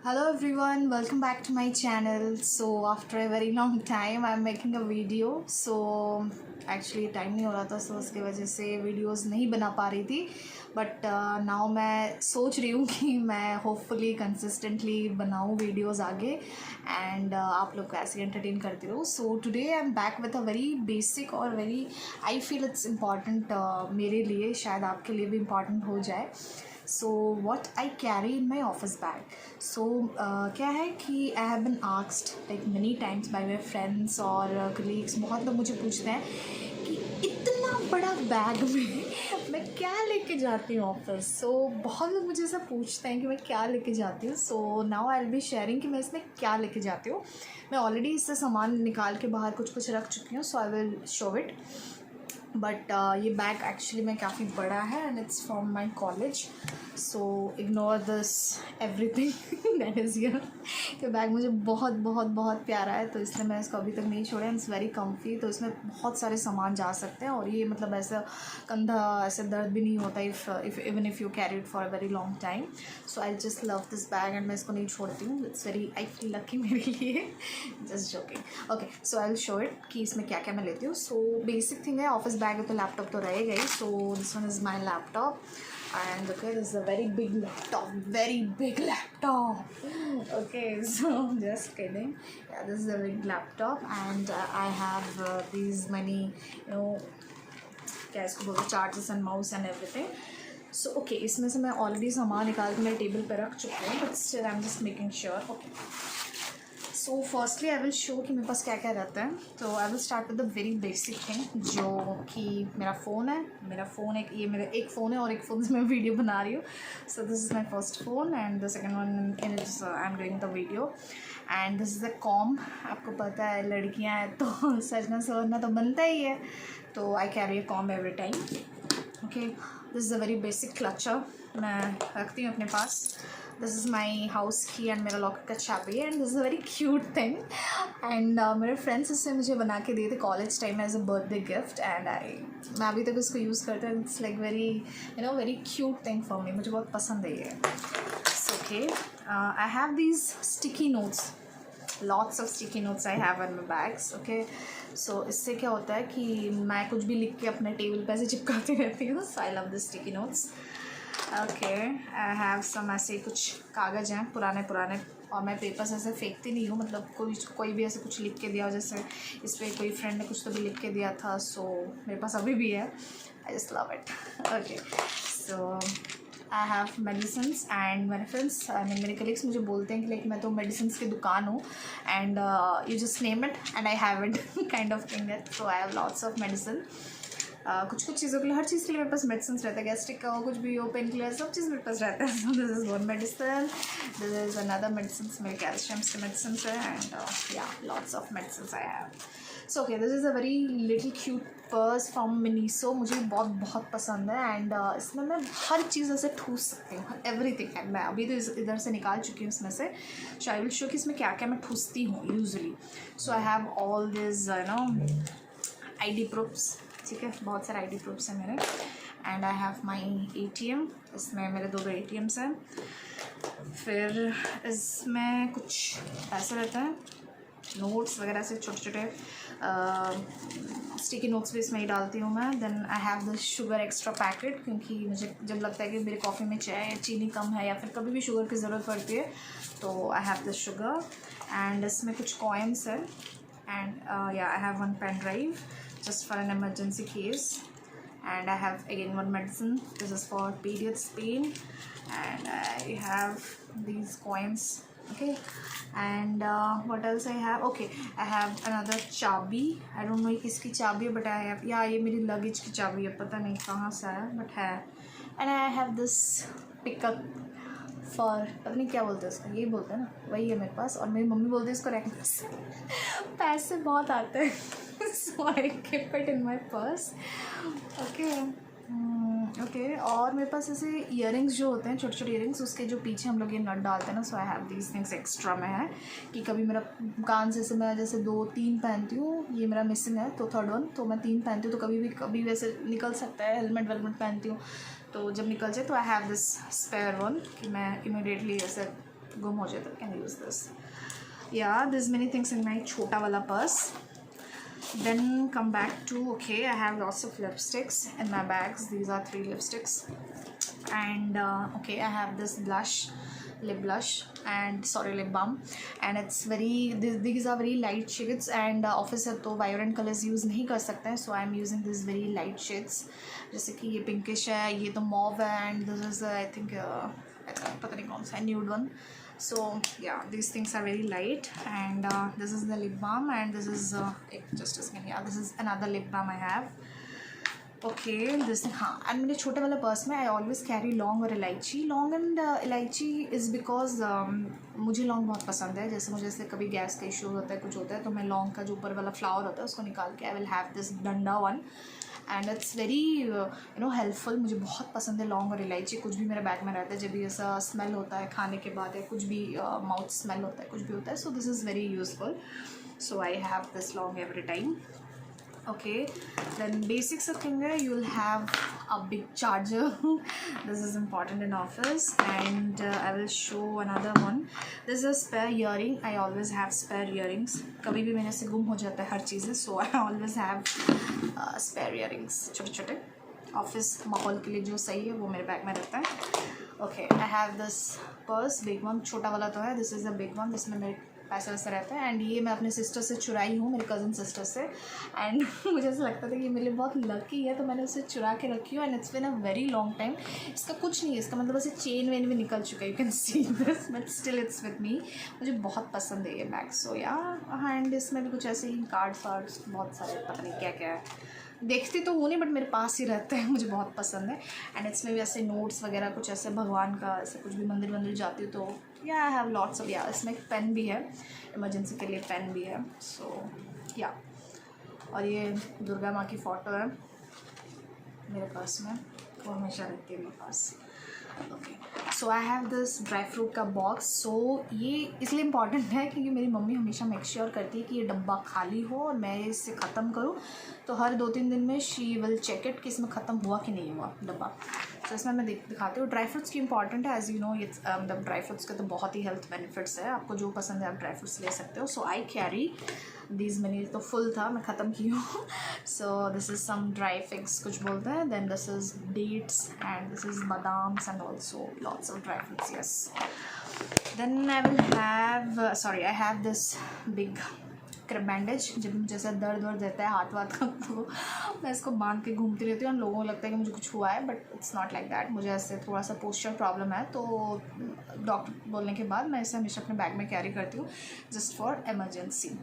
Hello everyone, welcome back to my channel. So after a very long time I'm making a video. So actually time नहीं हो रहा था, so उसकी वजह से वीडियोस नहीं बना पा रही थी. बट नाउ मैं सोच रही हूँ कि मैं होपफुली कंसिस्टेंटली बनाऊँ वीडियोस आगे एंड आप लोग को ऐसे एंटरटेन करती रहूँ. So today I am back with a very basic और very I feel it's important मेरे लिए, शायद आपके लिए भी इम्पॉर्टेंट हो जाए. So what I carry in my office bag. So क्या है कि I have been asked like many times by my friends और कलीग्स. बहुत लोग मुझे पूछते हैं कि इतना बड़ा बैग में मैं क्या लेके जाती हूँ ऑफिस. सो बहुत लोग मुझे ऐसा पूछते हैं कि मैं क्या लेके जाती हूँ. So now I will be sharing कि मैं इसमें क्या लेके जाती हूँ. मैं ऑलरेडी इससे सामान निकाल के बाहर कुछ कुछ रख चुकी हूँ, so I will show it. But ये बैग एक्चुअली में काफ़ी बड़ा है and it's from my college. So ignore this everything that is here. ये बैग मुझे बहुत बहुत बहुत प्यारा है, तो इसलिए मैं इसको अभी तक नहीं छोड़ा. इट्स वेरी कम्फी, तो इसमें बहुत सारे सामान जा सकते हैं और ये मतलब ऐसा कंधा ऐसे दर्द भी नहीं होता if even if you carry it for a very long time. So I just love this bag and मैं इसको नहीं छोड़ती हूँ. It's very I feel lucky मेरे लिए. Just joking. Okay, so I will show it कि इसमें क्या क्या मैं लेती हूँ. सो बेसिक थिंग है, ऑफिस बैग है तो लैपटॉप तो रहेगा ही. So this one is my laptop and okay, this is a very big laptop. Okay, so just kidding. Yeah, this is a big laptop and I have these many, क्या इसको बोलते हैं, chargers and mouse and everything. So okay, इसमें से मैं already सामान निकाल के मेरे टेबल पे रख चुकी हूँ, but still I am just making sure. Okay, so firstly I will show कि मेरे पास क्या क्या रहता है. तो I will start with the very basic thing, जो कि मेरा फ़ोन है. मेरा फ़ोन ये मेरा एक फ़ोन है और एक फ़ोन से मैं वीडियो बना रही हूँ. So this is my first phone and the second one in is I am doing the video. And this is the com. आपको पता है लड़कियाँ हैं तो सजना सवरना तो बनता ही है, तो I carry a comb every time. Okay, this is a very basic clutcher, मैं रखती हूँ अपने पास. This is my house key and मेरा लॉकर का चाबी है. And this is a very cute thing and मेरे फ्रेंड्स इससे मुझे बना के दिए थे कॉलेज टाइम में as a birthday gift and मैं अभी तक उसको यूज़ करती हूँ. It's like very very cute thing for me. मुझे बहुत पसंद है ये. Okay, I have these sticky notes. Lots of sticky notes I have in my bags. Okay, so इससे क्या होता है कि मैं कुछ भी लिख के अपने टेबल पे ऐसे चिपकाती रहती हूँ. So I love this sticky notes. Okay, I have some ऐसे कुछ कागज़ हैं पुराने पुराने, और मैं पेपर्स ऐसे फेंकती नहीं हूँ. मतलब कोई भी ऐसे कुछ लिख के दिया हो, जैसे इस पर कोई फ्रेंड ने कुछ तो भी लिख के दिया था, सो मेरे पास अभी भी है. आई just love it. Okay, so I have medicines and मेरे फ्रेंड्स मेरे कलीग्स मुझे बोलते हैं कि लाइक मैं तो मेडिसिन्स की दुकान हूँ and you just name it and I have it kind of thing that. So I have lots of medicine. कुछ कुछ चीज़ों के लिए, हर चीज़ के लिए मेरे पास मेडिसिन रहता है. गैस्ट्रिक का हो, कुछ भी हो, पेन किलर, सब चीज़ मेरे पास रहता है. So this is one medicine, this is another medicine. मेरे कैल्शियम के मेडिसिन है एंड या lots of medicine I have. So okay, this is a very little cute purse from Miniso. मुझे बहुत बहुत पसंद है एंड इसमें मैं हर चीज़ ऐसे ठूस सकती हूँ, एवरीथिंग. एंड मैं अभी तो इधर से निकाल चुकी हूँ इसमें से. सो आई विल शो कि इसमें क्या क्या मैं ठूसती हूँ usually. So I have all this ID proofs. ठीक है, बहुत सारे ID प्रूफ्स हैं मेरे. And I have my ATM. इसमें मेरे 2 ATMs हैं. फिर इसमें कुछ पैसे रहते हैं, नोट्स वगैरह से छोटे छोटे स्टिकी नोट्स भी इसमें ही डालती हूँ मैं. Then I have this sugar extra packet, क्योंकि मुझे जब लगता है कि मेरे कॉफ़ी में चाय चीनी कम है या फिर कभी भी शुगर की ज़रूरत पड़ती है, तो I have this sugar. And इसमें कुछ कॉइन्स है एंड या I have one pen drive just for an emergency case. And I have again one medicine. This is for periods pain. And I have these coins. Okay, and what else I have? Okay, I have another चाबी. I don't know ये किसकी चाबी है, but I have, या ये मेरी luggage की चाबी है, पता नहीं कहाँ से आया, but है. And I have this pickup for, पता नहीं क्या बोलते हैं इसको, यही बोलते हैं ना, वही है मेरे पास. और मेरी मम्मी बोलती है इसको रैकनेस. पैसे बहुत आते हैं. So I keep it in my purse. Okay. Okay, और मेरे पास ऐसे ईयरिंग्स जो होते हैं, छोटे छोटे ईयरिंग्स, उसके जो पीछे हम लोग ये नट डालते हैं ना. So I have these things extra में है कि कभी मेरा कान से मैं जैसे 2-3 पहनती हूँ, ये मेरा मिसिंग है तो थर्ड वन, तो मैं 3 पहनती हूँ, तो कभी वैसे निकल सकता है. हेलमेट वेलमेट पहनती हूँ, तो जब निकल जाए तो I have this spare one कि मैं इमीडिएटली ऐसे गुम हो जाए तो कैन यूज़ दिस. या this many things in my छोटा वाला purse. Then come back to, okay, I have lots of lipsticks in my bags. These are 3 lipsticks. And okay, I have this blush, lip blush, and sorry, lip balm. And it's very, these are very light shades, and office है तो vibrant colors use नहीं कर सकते हैं, so I'm using these very light shades. जैसे कि ये pinkish है, ये तो mauve है, and this is I think पता नहीं कौन सा है, nude one. So yeah, these things are very light. And this is the lip balm, and this is just a second, yeah, this is another lip balm I have. Okay, this thing, हाँ. And मेरे छोटे वाले purse में I always carry लौंग और इलायची. लौंग and इलायची इज़ बिकॉज मुझे लौंग बहुत पसंद है. जैसे मुझे जैसे कभी गैस का इशू होता है, कुछ होता है, तो मैं लौंग का जो ऊपर वाला फ्लावर होता है उसको निकाल के आई विल हैव दिस डंडा one. And it's very helpful. मुझे बहुत पसंद है लौंग और इलायची. कुछ भी मेरे बैग में रहता है, जब भी ऐसा स्मेल होता है खाने के बाद, या कुछ भी माउथ स्मेल होता है, कुछ भी होता है, so this is very useful. So I have this लौंग every time. Okay, then basics of finger, you'll have a big charger. This is important in office. And I will show another one. This is a spare earring. I always have spare earrings. कभी भी मेरे से गुम हो जाता है हर चीज़ें, so I always have spare earrings. छोटे छोटे ऑफिस माहौल के लिए जो सही है वो मेरे बैग में रहता है. Okay, I have this purse, big one. छोटा वाला तो है, this is a big one. जिसमें मेरे पैसा वैसा रहता है. एंड ये मैं अपने सिस्टर से चुराई हूँ, मेरे कज़न सिस्टर से. एंड मुझे ऐसा लगता था कि ये मेरे लिए बहुत लकी है, तो मैंने उसे चुरा के रखी हूँ. And it's been a very long time. इसका कुछ नहीं है, इसका मतलब ऐसे चेन वेन भी निकल चुका है, you can see this, but still it's with me. मुझे बहुत पसंद है ये बैग. सो या, एंड इसमें भी कुछ ऐसे ही कार्ड्स बहुत सारे, पता नहीं क्या क्या है, देखती तो हूँ नहीं, बट मेरे पास ही रहते हैं, मुझे बहुत पसंद है. एंड इसमें भी ऐसे नोट्स वगैरह कुछ ऐसे भगवान का, ऐसे कुछ भी मंदिर वंदिर जाती हूँ तो या आई हैव लॉट्स ऑफ. या इसमें एक पेन भी है, इमरजेंसी के लिए पेन भी है. सो या, और ये दुर्गा माँ की फ़ोटो है मेरे पास में, वो हमेशा रहती है मेरे पास. Okay, so I have this dry fruit का बॉक्स. सो ये इसलिए इम्पॉर्टेंट है क्योंकि मेरी मम्मी हमेशा मेक श्योर करती है कि ये डब्बा खाली हो और मैं इसे ख़त्म करूँ. तो हर 2-3 दिन में शी विल चेक इट कि इसमें ख़त्म हुआ कि नहीं हुआ डब्बा. तो इसमें मैं दिखाती हूँ. ड्राई फ्रूट्स की इंपॉर्टेंट है, एज यू नो. ये मतलब ड्राई फ्रूट्स के तो बहुत ही हेल्थ बेनिफिट्स है. आपको जो पसंद है आप ड्राई फ्रूट्स ले सकते हो. So I carry these money. तो फुल था, मैं ख़त्म की हूँ. So this is some dry figs कुछ बोलते हैं. Then this is dates, and this is बादाम्स, and also lots of dry fruits. Yes. Then I will have, sorry, I have this big bandage. जब मुझे ऐसा दर्द वर्द रहता है हाथ वाथ का, तो मैं इसको बांध के घूमती रहती हूँ. और लोगों को लगता है कि मुझे कुछ हुआ है, but it's not like that. मुझे ऐसे थोड़ा सा पोस्चर प्रॉब्लम है, तो डॉक्टर बोलने के बाद मैं इसे हमेशा अपने बैग में कैरी करती हूँ, just for emergency.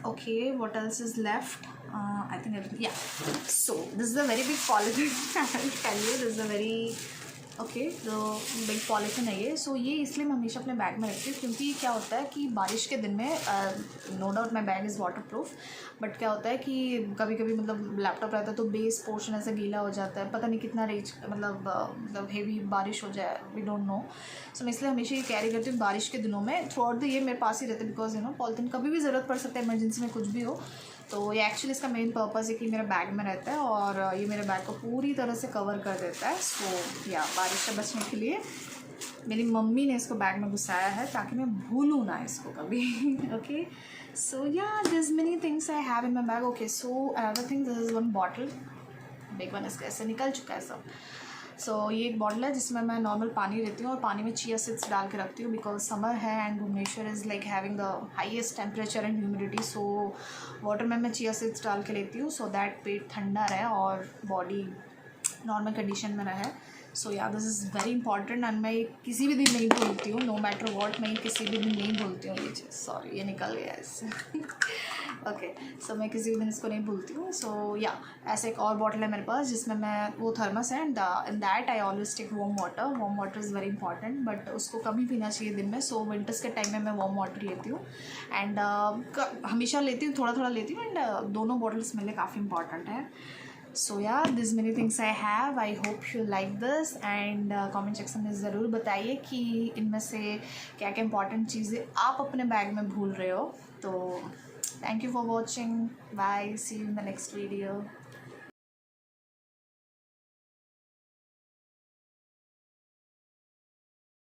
Okay, what else is left? I think everything. Yeah. So this is a very big polythene. I will tell you, this is a very तो बिग पॉलीथिन है ये. सो ये इसलिए मैं हमेशा अपने बैग में रखती हूँ क्योंकि क्या होता है कि बारिश के दिन में, no doubt my bag is water proof, but क्या होता है कि कभी कभी मतलब लैपटॉप रहता है तो बेस पोर्शन ऐसे गीला हो जाता है, पता नहीं कितना रेज मतलब हेवी बारिश हो जाए, वी डोंट नो. सो मैं इसलिए हमेशा ये कैरी करती हूँ बारिश के दिनों में. थ्रू आउट द ईयर मेरे पास ही रहते हैं, बिकॉज पॉलीथिन कभी भी ज़रूरत पड़ सकता है, इमरजेंसी में कुछ भी हो. तो ये एक्चुअली इसका मेन पर्पज़ है कि मेरे बैग में रहता है और ये मेरे बैग को पूरी तरह से कवर कर देता है. सो या, बारिश से बचने के लिए मेरी मम्मी ने इसको बैग में घुसाया है ताकि मैं भूलूँ ना इसको कभी. ओके, सो या, this many things I have in my bag. Okay, so another thing, this is one bottle, big one. इसका ऐसे निकल चुका है सब. सो ये एक बॉटल है जिसमें मैं नॉर्मल पानी लेती हूँ और पानी में चिया सीड्स डाल के रखती हूँ, बिकॉज समर है and Bhubaneswar is like having the highest temperature and humidity. So water में मैं चिया सीड्स डाल के लेती हूँ, सो दैट पेट ठंडा रहे और बॉडी नॉर्मल कंडीशन में रहे. सो या, this is very important. And मैं किसी भी दिन नहीं भूलती हूँ, नो मैटर वॉट, मैं किसी भी दिन नहीं भूलती हूँ ये चीज़. सॉरी, ये निकल गया इससे. ओके, सो मैं किसी भी दिन इसको नहीं भूलती हूँ. सो या, ऐसे एक और बॉटल है मेरे पास जिसमें मैं, वो थर्मस है, and in that I always take warm water. Warm water is very important, but उसको कभी पीना चाहिए दिन में. सो विंटर्स के टाइम में मैं वार्म वाटर लेती हूँ, एंड हमेशा लेती हूँ, थोड़ा थोड़ा लेती हूँ. एंड दोनों बॉटल्स मेरे लिए काफ़ी इंपॉर्टेंट है. So yeah, this many things I have. I hope you like this, and comment section में ज़रूर बताइए कि इनमें से क्या क्या इंपॉर्टेंट चीज़ें आप अपने बैग में भूल रहे हो. तो thank you for watching. Bye. See you in the next video.